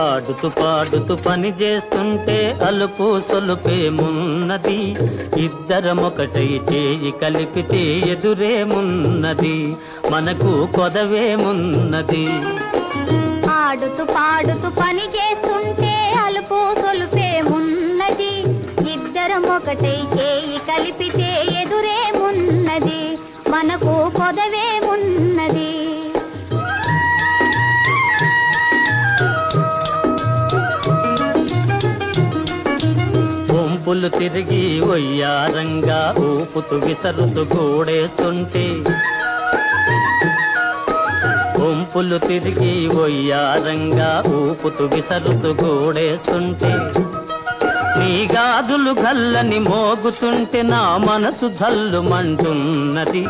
ఆడుతూ పాడుతూ పని చేస్తుంటే అలుపు సొలుపేమున్నది, ఇద్దరమొకటై చేయి కలిపితే ఎదురేమున్నది, మనకు కొదవేమున్నది. ఆడుతూ పాడుతూ పని చేస్తుంటే అలుపు సొలుపేమున్నది, ఇద్దరమొకటై చేయి కలిపితే ఎదురేమున్నది, మనకు కొదవేమున్నది. వంపులు తిరిగి వయ్యారంగా ఊపుతూ విసరుతూ కూడేస్తుంటే, వంపులు తిరిగి వయ్యారంగా ఊపుతూ విసరుతూ కూడేస్తుంటే, నీ గాజులు గల్లని మోగుతుంటే నా మనసు జల్లుమంటున్నది.